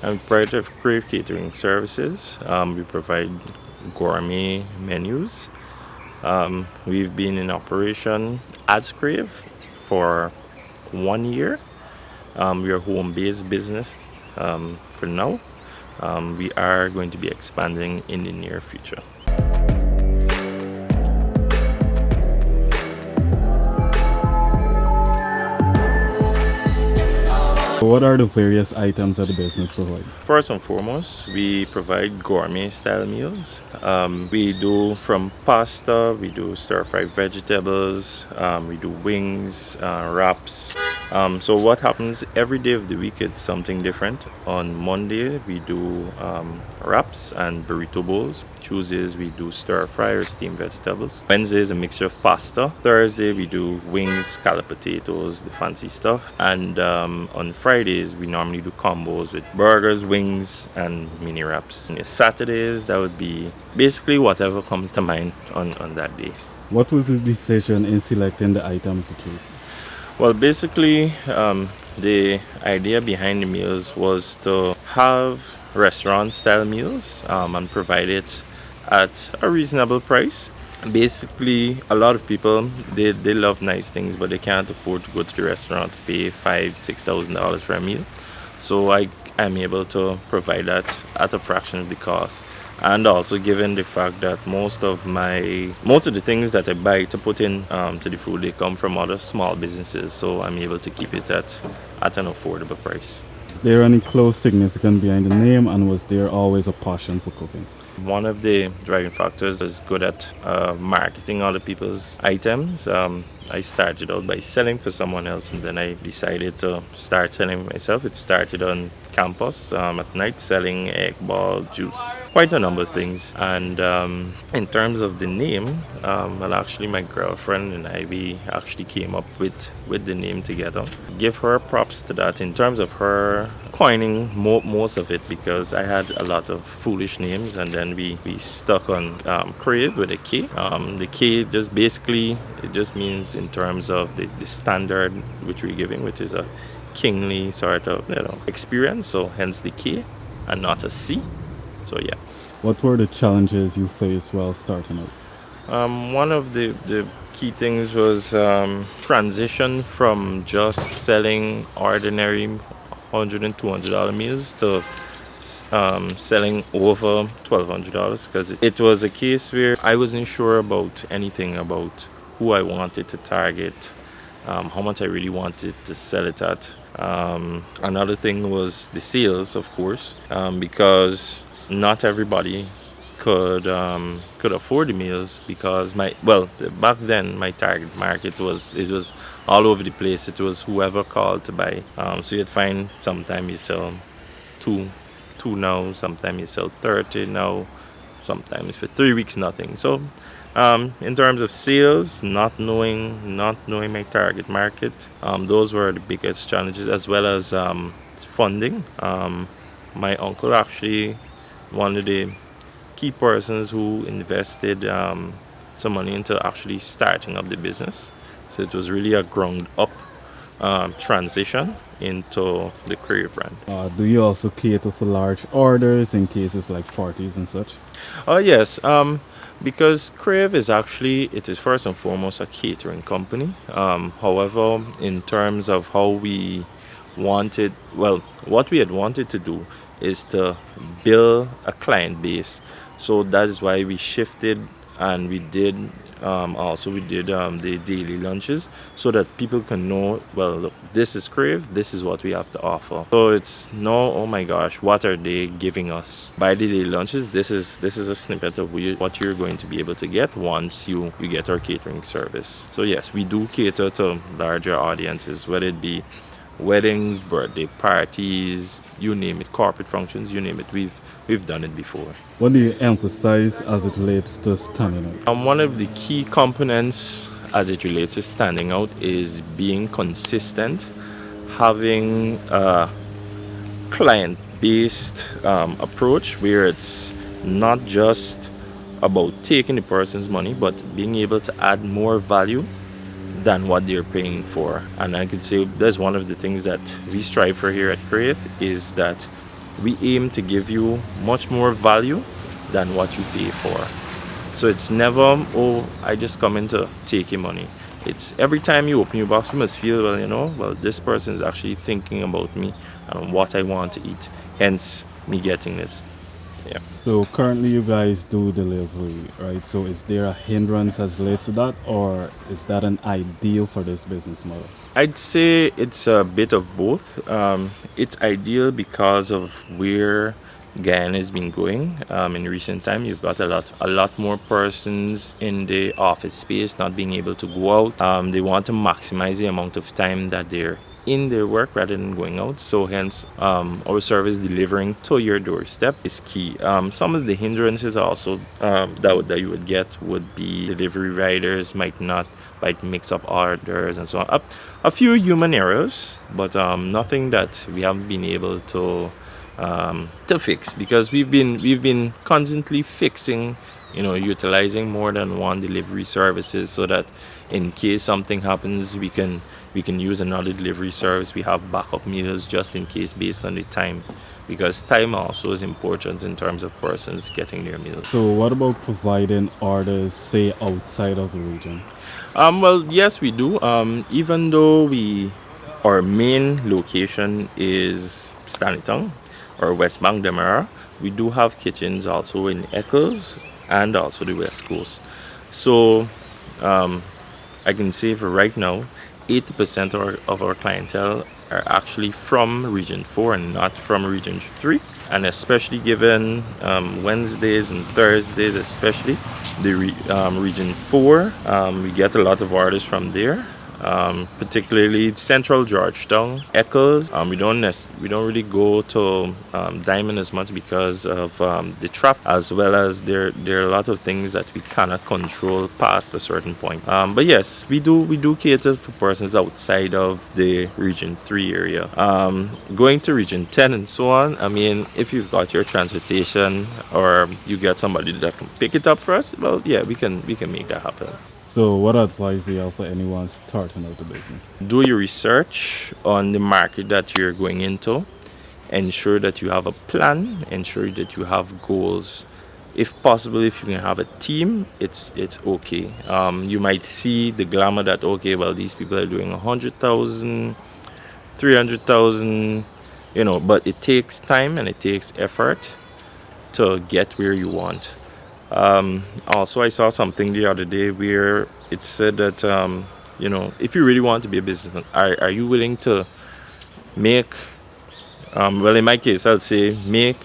I'm proprietor of Krave Catering Services. We provide gourmet menus. We've been in operation as Krave for 1 year. We are a home-based business for now. We are going to be expanding in the near future. What are the various items that the business provides? First and foremost, we provide gourmet style meals. We do from pasta, we do stir fried vegetables, we do wings, wraps. So what happens every day of the week? It's something different. On Monday we do wraps and burrito bowls. Tuesdays we do stir fry or steamed vegetables. Wednesday is a mixture of pasta. Thursday we do wings, scalloped potatoes, the fancy stuff. And on Fridays we normally do combos with burgers, wings, and mini wraps. And Saturdays that would be basically whatever comes to mind on that day. What was the decision in selecting the items you chose? Well, basically, the idea behind the meals was to have restaurant style meals and provide it at a reasonable price. Basically, a lot of people they love nice things, but they can't afford to go to the restaurant to pay $5,000-$6,000 for a meal. So I'm able to provide that at a fraction of the cost. And also given the fact that most of the things that I buy to put in to the food, they come from other small businesses, so I'm able to keep it at an affordable price. Is there any close significance behind the name, and was there always a passion for cooking? One of the driving factors is good at marketing other people's items. I started out by selling for someone else, and then I decided to start selling myself. It started on campus at night, selling egg ball, juice, quite a number of things. And in terms of the name, well, actually, my girlfriend and we actually came up with the name together. Give her props to that in terms of her coining most of it, because I had a lot of foolish names, and then we stuck on CRAVE with a K. The K just basically, it just means in terms of the standard which we're giving, which is a kingly sort of experience, so hence the K and not a C. So yeah. What were the challenges you faced while starting out? One of the key things was transition from just selling ordinary $100 and $200 meals to selling over $1,200, because it was a case where I wasn't sure about anything about who I wanted to target, how much I really wanted to sell it at. Another thing was the sales, of course, because not everybody could afford the meals, because back then my target market was all over the place. It was whoever called to buy. So you'd find sometimes you sell two now, sometimes you sell 30 now, sometimes for 3 weeks nothing. So in terms of sales, not knowing my target market, those were the biggest challenges, as well as funding. My uncle actually one of the key persons who invested some money into actually starting up the business. So it was really a ground up transition into the CRAVE brand. Do you also cater for large orders in cases like parties and such? Oh yes, because CRAVE it is first and foremost a catering company. However, in terms of how we wanted, what we had wanted to do is to build a client base. So that is why we shifted, and we did the daily lunches, so that people can know, well, look, this is CRAVE, this is what we have to offer. So it's no, oh my gosh, what are they giving us? By the daily lunches, this is a snippet of what you're going to be able to get once you get our catering service. So yes, we do cater to larger audiences, whether it be weddings, birthday parties, you name it, corporate functions, you name it. We've done it before. What do you emphasize as it relates to standing out? One of the key components as it relates to standing out is being consistent, having a client-based approach where it's not just about taking the person's money, but being able to add more value than what they're paying for. And I could say that's one of the things that we strive for here at CRAVE, is that we aim to give you much more value than what you pay for. So it's never, oh, I just come in to take your money. It's every time you open your box, you must feel, well, well, this person is actually thinking about me and what I want to eat. Hence, me getting this. Yeah. So currently you guys do delivery, right? So is there a hindrance as relates to that, or is that an ideal for this business model? I'd say it's a bit of both. It's ideal because of where Guyana has been going. In recent time, you've got a lot more persons in the office space not being able to go out. They want to maximize the amount of time that they're in their work rather than going out. So hence, our service delivering to your doorstep is key. Some of the hindrances also that you would get would be delivery riders might mix up orders and so on. A few human errors, but nothing that we haven't been able to fix, because we've been constantly fixing, utilizing more than one delivery services, so that in case something happens, we can use another delivery service. We have backup meals just in case based on the time, because time also is important in terms of persons getting their meals. So what about providing orders, say, outside of the region? Well, yes, we do. Even though our main location is Stanleytown or West Bank Demerara, we do have kitchens also in Eccles and also the West Coast. So I can say for right now, 80% of our clientele are actually from Region 4 and not from Region 3. And especially given Wednesdays and Thursdays, especially the Region 4, we get a lot of orders from there. Particularly Central Georgetown, Eccles. We don't really go to Diamond as much because of the traffic, as well as there are a lot of things that we cannot control past a certain point. But yes, we do cater for persons outside of the Region 3 area. Going to Region 10 and so on. I mean, if you've got your transportation or you get somebody that can pick it up for us, well, yeah, we can make that happen. So what advice do you have for anyone starting out the business? Do your research on the market that you're going into. Ensure that you have a plan. Ensure that you have goals. If possible, if you can have a team, it's okay. You might see the glamour that, okay, well, these people are doing 100,000, 300,000, but it takes time and it takes effort to get where you want. Also, I saw something the other day where it said that, if you really want to be a businessman, are you willing to make, well, in my case, I'll say make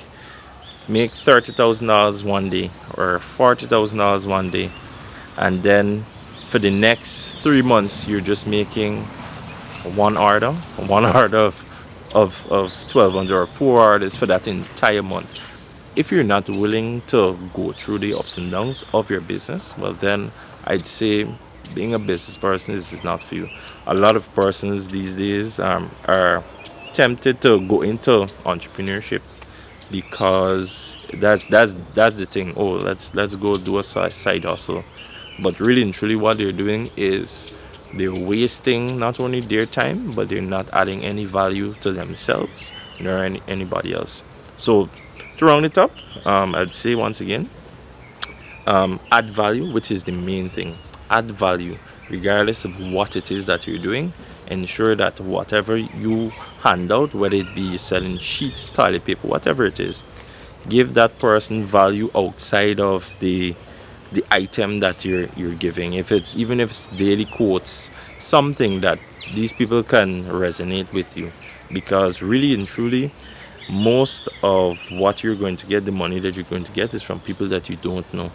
$30,000 one day or $40,000 one day, and then for the next 3 months, you're just making one order of 1,200 or 4 orders for that entire month. If you're not willing to go through the ups and downs of your business, well, then I'd say being a business person is not for you. A lot of persons these days are tempted to go into entrepreneurship because that's the thing. Oh, let's go do a side hustle. But really and truly, what they're doing is they're wasting not only their time, but they're not adding any value to themselves nor anybody else. So to round it up, I'd say once again, add value, which is the main thing. Add value, regardless of what it is that you're doing. Ensure that whatever you hand out, whether it be selling sheets, toilet paper, whatever it is, give that person value outside of the item that you're giving. Even if it's daily quotes, something that these people can resonate with you, because really and truly, most of what you're going to get, the money that you're going to get, is from people that you don't know.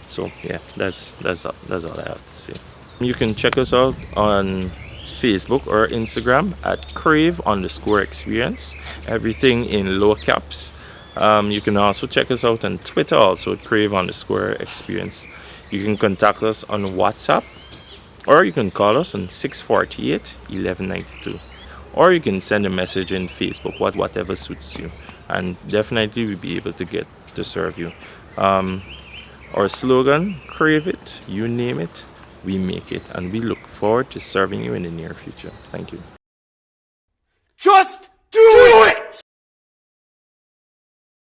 So yeah, that's all I have to say. You can check us out on Facebook or Instagram at CRAVE_experience. Everything in lower caps. You can also check us out on Twitter, also at CRAVE_experience. You can contact us on WhatsApp, or you can call us on 648 1192. Or you can send a message in Facebook, whatever suits you. And definitely we'll be able to serve you. Our slogan, crave it, you name it, we make it. And we look forward to serving you in the near future. Thank you. Just do it!